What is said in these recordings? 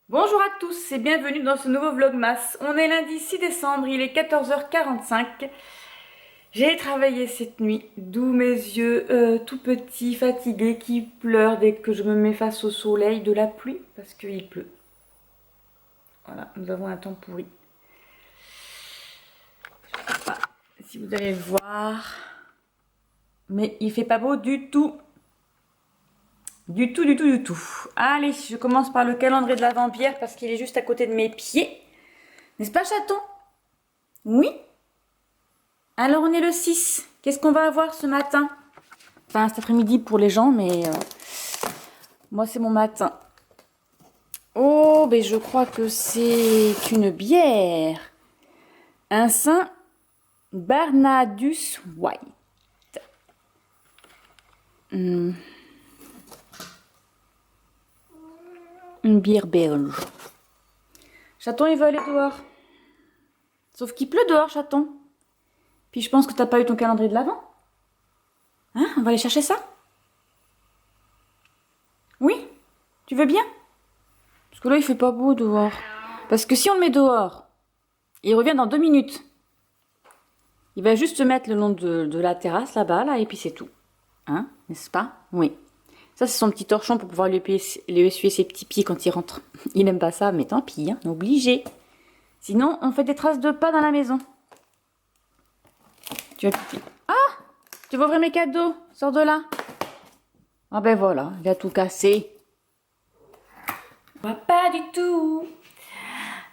Bonjour à tous et bienvenue dans ce nouveau vlogmas. On est lundi 6 décembre, il est 14h45. J'ai travaillé cette nuit, d'où mes yeux tout petits, fatigués, qui pleurent dès que je me mets face au soleil de la pluie, parce qu'il pleut. Voilà, nous avons un temps pourri. Je sais pas si vous allez le voir, mais il fait pas beau du tout. Du tout. Allez, je commence par le calendrier de la vampire parce qu'il est juste à côté de mes pieds. N'est-ce pas, chaton? Oui? Alors, on est le 6. Qu'est-ce qu'on va avoir ce matin? Enfin, cet après-midi pour les gens, mais moi, c'est mon matin. Oh, ben je crois que c'est une bière. Un Saint Bernardus White. Une bière belge. Chaton, il veut aller dehors. Sauf qu'il pleut dehors, chaton. Puis je pense que t'as pas eu ton calendrier de l'Avent. Hein? On va aller chercher ça? Oui? Tu veux bien? Parce que là, il fait pas beau dehors. Parce que si on le met dehors, il revient dans 2 minutes. Il va juste se mettre le long de la terrasse, là-bas, là, et puis c'est tout. Hein? N'est-ce pas? Oui. Ça, c'est son petit torchon pour pouvoir lui essuyer ses petits pieds quand il rentre. Il n'aime pas ça, mais tant pis, hein, obligé. Sinon, on fait des traces de pas dans la maison. Tu vas pipi. Ah! Tu vas ouvrir mes cadeaux. Sors de là. Ah ben voilà, il a tout cassé. Pas du tout.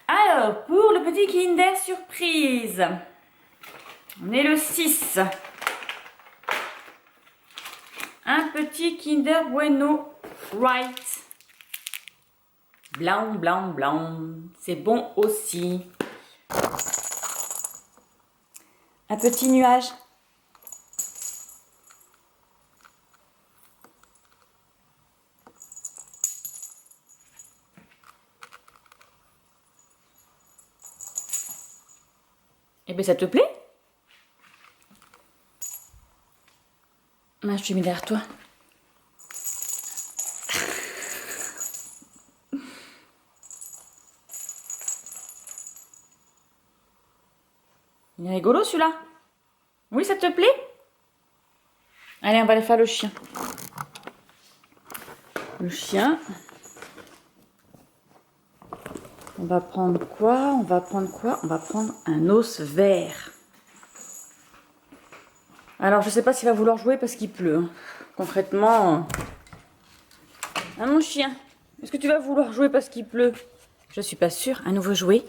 Alors, pour le petit Kinder Surprise, on est le 6. Un petit Kinder Bueno White. Blanc. C'est bon aussi. Un petit nuage. Eh bien, ça te plaît? Ah, je te mets derrière toi. Il est rigolo celui-là. Oui, ça te plaît? Allez, on va aller faire le chien. Le chien. On va prendre quoi? On va prendre un os vert. Alors, je sais pas s'il va vouloir jouer parce qu'il pleut. Hein. Concrètement... Ah, mon chien, est-ce que tu vas vouloir jouer parce qu'il pleut? Je suis pas sûre. Un nouveau jouet?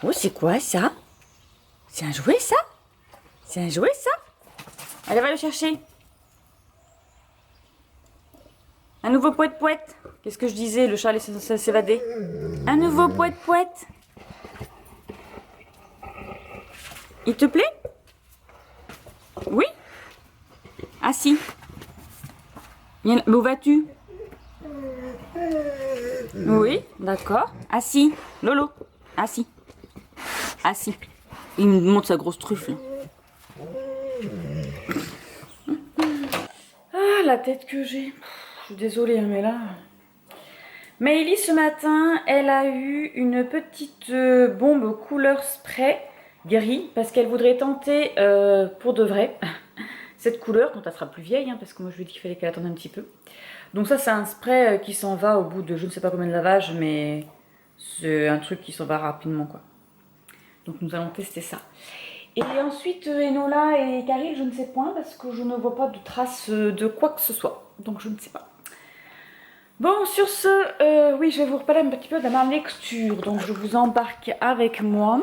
Oh, c'est quoi ça? C'est un jouet, ça? C'est un jouet, ça? Allez, va le chercher. Un nouveau poète-poète. Qu'est-ce que je disais? Le chat allait s'évader. Un nouveau poète-poète. Il te plaît? Oui? Assis. Où vas-tu? Oui, d'accord. Assis. Lolo. Assis. Assis. Il me montre sa grosse truffe. Là. Ah, la tête que j'ai. Je suis désolée, mais là... Maëlie, ce matin, elle a eu une petite bombe couleur spray gris parce qu'elle voudrait tenter pour de vrai cette couleur quand elle sera plus vieille, hein, parce que moi je lui ai dit qu'il fallait qu'elle attende un petit peu. Donc ça, c'est un spray qui s'en va au bout de je ne sais pas combien de lavages, mais c'est un truc qui s'en va rapidement, quoi. Donc nous allons tester ça. Et ensuite, Enola et Caril, je ne sais point parce que je ne vois pas de traces de quoi que ce soit. Donc je ne sais pas. Bon, sur ce, oui, je vais vous reparler un petit peu de ma lecture. Donc, je vous embarque avec moi.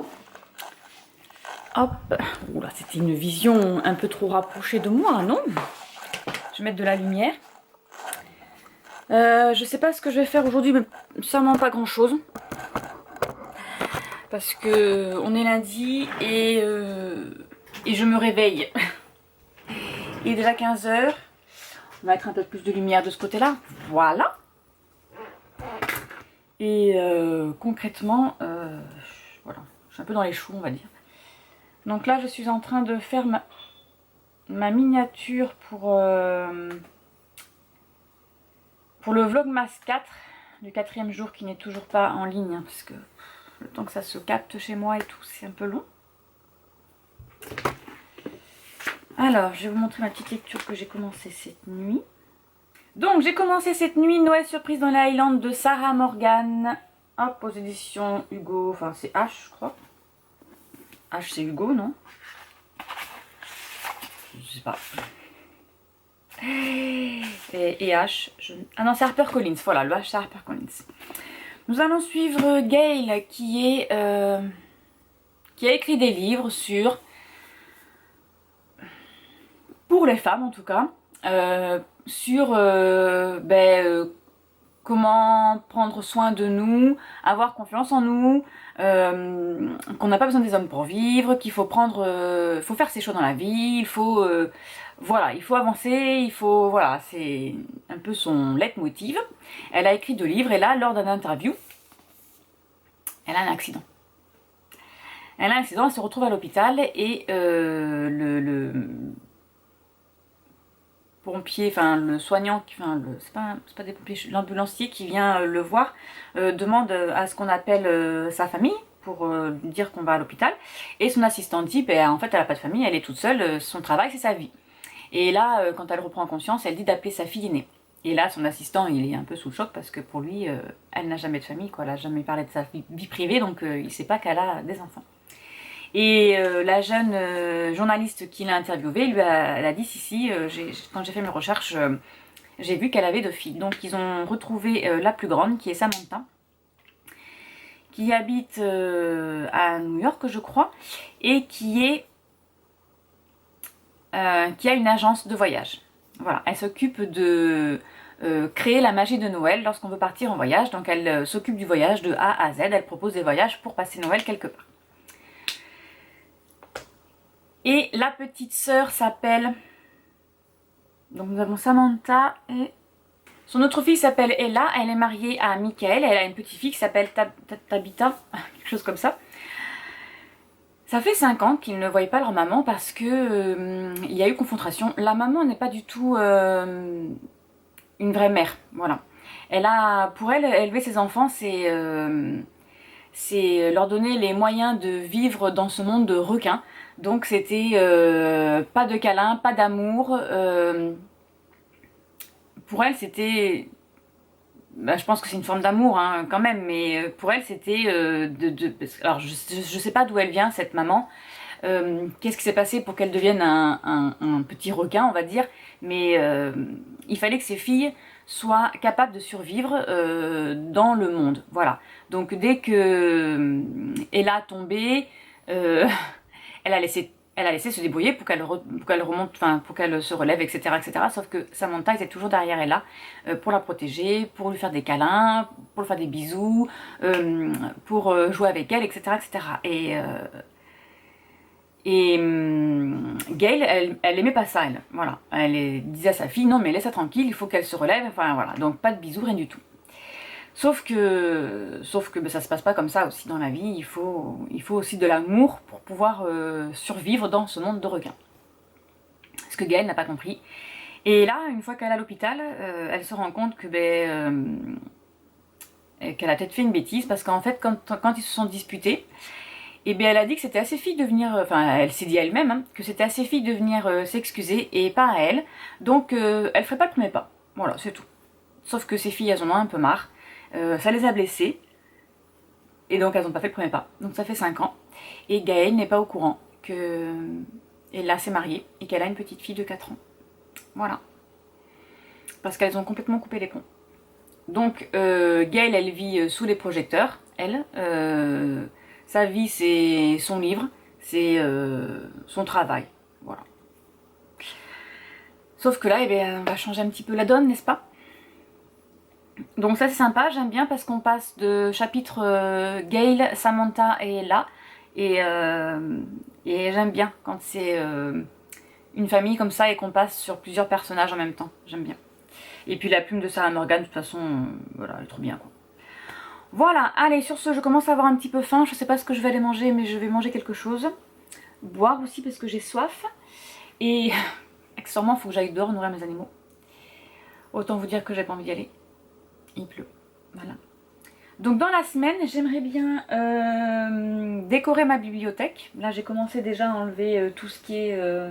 Hop. Oula, c'était une vision un peu trop rapprochée de moi, non? Je vais mettre de la lumière. Je sais pas ce que je vais faire aujourd'hui, mais sûrement pas grand-chose. Parce que on est lundi et je me réveille. Il est déjà 15 h. On va mettre un peu plus de lumière de ce côté-là. Voilà. Et concrètement, voilà, je suis un peu dans les choux, on va dire. Donc là, je suis en train de faire ma miniature pour le Vlogmas 4 du 4e jour qui n'est toujours pas en ligne, hein, parce que le temps que ça se capte chez moi et tout, c'est un peu long. Alors, je vais vous montrer ma petite lecture que j'ai commencée cette nuit. Donc, j'ai commencé cette nuit Noël surprise dans les Highlands de Sarah Morgan. Hop, aux éditions Hugo, enfin c'est H, je crois. H, c'est Hugo, non? Je sais pas. Et H, ah non, c'est HarperCollins, voilà, le H c'est HarperCollins. Nous allons suivre Gail qui a écrit des livres sur, pour les femmes en tout cas, sur comment prendre soin de nous, avoir confiance en nous, qu'on n'a pas besoin des hommes pour vivre, qu'il faut faut faire ses choix dans la vie, voilà, il faut avancer, voilà, c'est un peu son leitmotiv. Elle a écrit 2 livres et là, lors d'un interview, elle a un accident. Elle a un accident, elle se retrouve à l'hôpital et le pompier, enfin le soignant, c'est pas des pompiers, l'ambulancier qui vient le voir, demande à ce qu'on appelle sa famille pour lui dire qu'on va à l'hôpital. Et son assistante dit, en fait elle n'a pas de famille, elle est toute seule, son travail c'est sa vie. Et là, quand elle reprend conscience, elle dit d'appeler sa fille aînée. Et là, son assistant, il est un peu sous le choc parce que pour lui, elle n'a jamais de famille, quoi. Elle n'a jamais parlé de sa vie privée, donc il ne sait pas qu'elle a des enfants. Et la jeune journaliste qui l'a interviewée, elle a dit si, quand j'ai fait mes recherches, j'ai vu qu'elle avait 2 filles. Donc ils ont retrouvé la plus grande, qui est Samantha, qui habite à New York, je crois, et qui a une agence de voyage. Voilà, elle s'occupe de créer la magie de Noël lorsqu'on veut partir en voyage. Donc elle s'occupe du voyage de A à Z, elle propose des voyages pour passer Noël quelque part. Et la petite sœur s'appelle... Donc nous avons Samantha et... Son autre fille s'appelle Ella, elle est mariée à Michael, elle a une petite fille qui s'appelle Tabitha, quelque chose comme ça. Ça fait 5 ans qu'ils ne voyaient pas leur maman parce que il y a eu confrontation. La maman n'est pas du tout une vraie mère, voilà. Pour elle, élever ses enfants, c'est leur donner les moyens de vivre dans ce monde de requins. Donc c'était pas de câlin, pas d'amour. Pour elle, c'était... je pense que c'est une forme d'amour hein, quand même, mais pour elle c'était alors je sais pas d'où elle vient cette maman, qu'est-ce qui s'est passé pour qu'elle devienne un petit requin on va dire, mais il fallait que ses filles soient capables de survivre dans le monde, voilà. Donc dès que elle a tombé, elle a laissé se débrouiller pour qu'elle remonte, enfin pour qu'elle se relève, etc., etc. Sauf que Samantha était toujours derrière Ella pour la protéger, pour lui faire des câlins, pour lui faire des bisous, pour jouer avec elle, etc., etc. Et Gail, elle aimait pas ça, elle. Voilà. Elle disait à sa fille, non mais laisse-la tranquille, il faut qu'elle se relève, enfin voilà. Donc pas de bisous, rien du tout. Sauf que ça se passe pas comme ça aussi dans la vie, il faut aussi de l'amour pour pouvoir survivre dans ce monde de requins. Ce que Gaëlle n'a pas compris. Et là, une fois qu'elle est à l'hôpital, elle se rend compte que qu'elle a peut-être fait une bêtise, parce qu'en fait, quand ils se sont disputés, et bien elle a dit que c'était à ses filles de venir, enfin elle s'est dit à elle-même, hein, que c'était à ses filles de venir s'excuser et pas à elle, donc elle ferait pas le premier pas. Voilà, c'est tout. Sauf que ses filles, elles en ont un peu marre. Ça les a blessées et donc elles n'ont pas fait le premier pas. Donc ça fait 5 ans et Gaëlle n'est pas au courant que Ella s'est mariée et qu'elle a une petite fille de 4 ans. Voilà. Parce qu'elles ont complètement coupé les ponts. Donc Gaëlle, elle vit sous les projecteurs, elle. Sa vie c'est son livre, c'est son travail. Voilà. Sauf que là, eh bien, on va changer un petit peu la donne, n'est-ce pas? Donc ça c'est sympa, j'aime bien parce qu'on passe de chapitre Gail, Samantha et Ella. Et j'aime bien quand c'est une famille comme ça et qu'on passe sur plusieurs personnages en même temps. J'aime bien. Et puis la plume de Sarah Morgan, de toute façon, voilà, elle est trop bien quoi. Voilà, allez, sur ce, je commence à avoir un petit peu faim. Je sais pas ce que je vais aller manger, mais je vais manger quelque chose. Boire aussi parce que j'ai soif. Et accessoirement, il faut que j'aille dehors nourrir mes animaux. Autant vous dire que j'ai pas envie d'y aller. Il pleut. Voilà. Donc dans la semaine, j'aimerais bien décorer ma bibliothèque. Là, j'ai commencé déjà à enlever tout ce qui est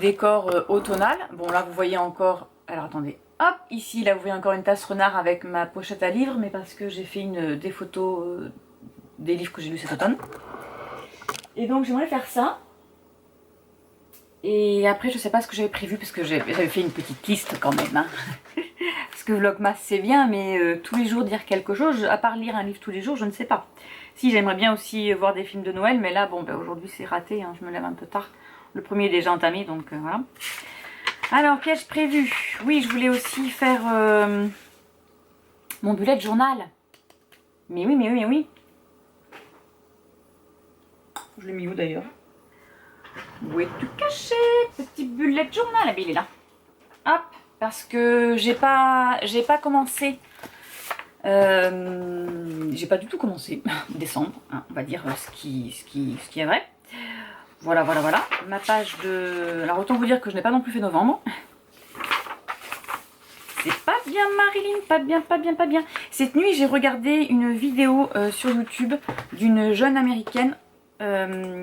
décor automnal. Bon, là, vous voyez encore... Alors, attendez. Hop, ici, là, vous voyez encore une tasse renard avec ma pochette à livres, mais parce que j'ai fait des photos des livres que j'ai lus cet automne. Et donc, j'aimerais faire ça. Et après, je sais pas ce que j'avais prévu, parce que j'avais fait une petite liste quand même. Hein. Parce que Vlogmas, c'est bien, mais tous les jours dire quelque chose, à part lire un livre tous les jours, je ne sais pas. Si, j'aimerais bien aussi voir des films de Noël, mais là, bon, ben, aujourd'hui, c'est raté, hein, je me lève un peu tard. Le premier est déjà entamé, donc voilà. Alors, qu'ai-je prévu? Oui, je voulais aussi faire mon bullet journal. Mais oui, mais oui, mais oui. Je l'ai mis où d'ailleurs? Où es-tu caché? Petit bullet journal. Ah ben il est là. Hop, parce que j'ai pas commencé. J'ai pas du tout commencé. Décembre, hein, on va dire ce qui est vrai. Voilà, voilà, voilà. Ma page de... Alors autant vous dire que je n'ai pas non plus fait novembre. C'est pas bien Marilyn, pas bien, pas bien, pas bien. Cette nuit j'ai regardé une vidéo sur YouTube d'une jeune américaine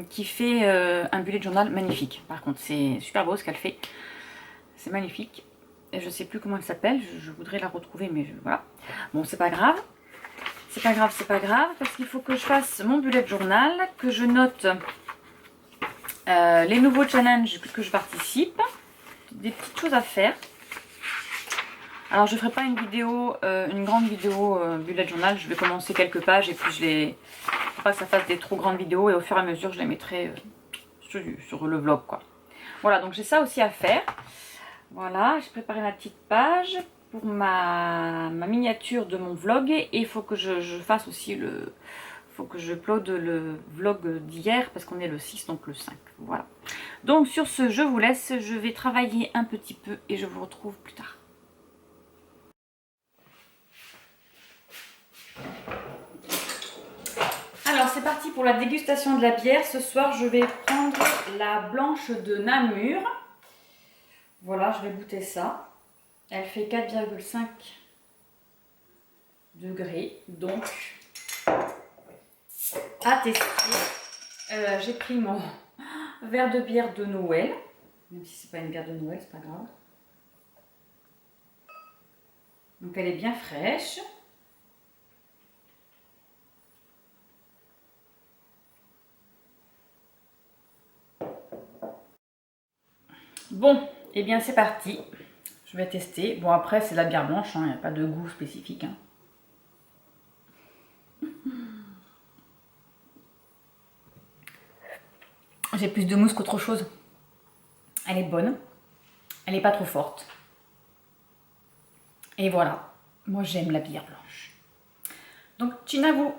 qui fait un bullet journal magnifique. Par contre c'est super beau ce qu'elle fait. C'est magnifique. Et je sais plus comment elle s'appelle, je voudrais la retrouver mais voilà. Bon c'est pas grave. C'est pas grave, c'est pas grave. Parce qu'il faut que je fasse mon bullet journal, que je note les nouveaux challenges que je participe. Des petites choses à faire. Alors je ne ferai pas une vidéo, une grande vidéo bullet journal, je vais commencer quelques pages et puis je les... Faut pas que ça fasse des trop grandes vidéos et au fur et à mesure je les mettrai sur le vlog quoi. Voilà, donc j'ai ça aussi à faire. Voilà, j'ai préparé ma petite page pour ma miniature de mon vlog et il faut que je fasse aussi le... faut que je upload le vlog d'hier parce qu'on est le 6 donc le 5. Voilà. Donc sur ce, je vous laisse, je vais travailler un petit peu et je vous retrouve plus tard. Alors c'est parti pour la dégustation de la bière. Ce soir je vais prendre la blanche de Namur. Voilà, je vais goûter ça. Elle fait 4,5 degrés. Donc à tester. J'ai pris mon verre de bière de Noël. Même si c'est pas une bière de Noël, c'est pas grave. Donc elle est bien fraîche. Bon, et bien c'est parti. Je vais tester. Bon après c'est de la bière blanche, il n'y a pas de goût spécifique. Hein. J'ai plus de mousse qu'autre chose. Elle est bonne. Elle n'est pas trop forte. Et voilà. Moi j'aime la bière blanche. Donc chin à vous.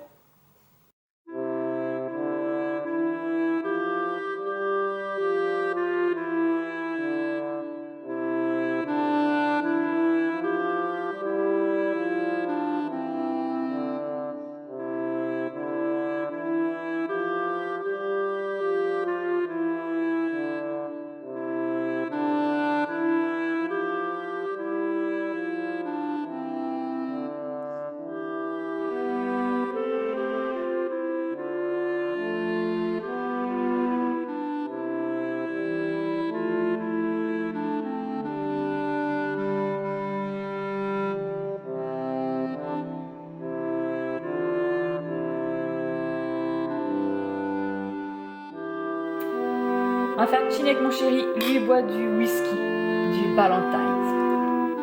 On va faire chiner avec mon chéri. Lui il boit du whisky, du Ballantine.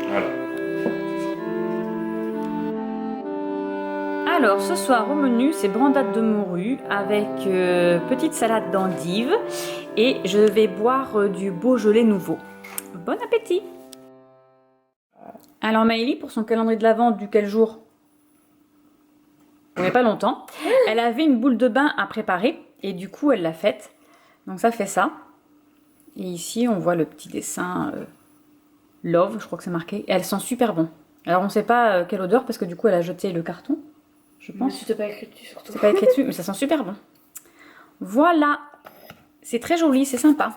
Voilà. Alors ce soir au menu c'est brandade de morue avec petite salade d'endive et je vais boire du Beaujolais nouveau. Bon appétit. Alors Maëlie pour son calendrier de l'Avent du quel jour? Il n'y a pas longtemps. Elle avait une boule de bain à préparer et du coup elle l'a faite. Donc ça fait ça. Et ici on voit le petit dessin Love, je crois que c'est marqué. Et elles sont super bon. Alors on ne sait pas quelle odeur parce que du coup elle a jeté le carton. Je pense. Mais c'était pas écrit dessus surtout. C'est pas écrit dessus, mais ça sent super bon. Voilà. C'est très joli, c'est sympa.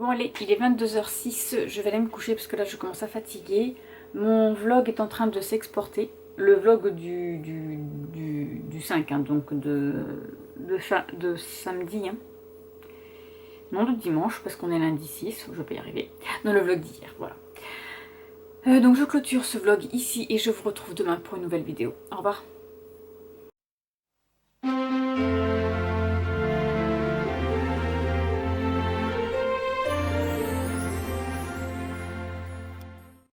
Bon allez, il est 22h06, je vais aller me coucher parce que là je commence à fatiguer. Mon vlog est en train de s'exporter. Le vlog du 5, hein, donc de samedi. Hein. Non, de dimanche, parce qu'on est lundi 6, je peux y arriver. Non, le vlog d'hier, voilà. Donc je clôture ce vlog ici et je vous retrouve demain pour une nouvelle vidéo. Au revoir.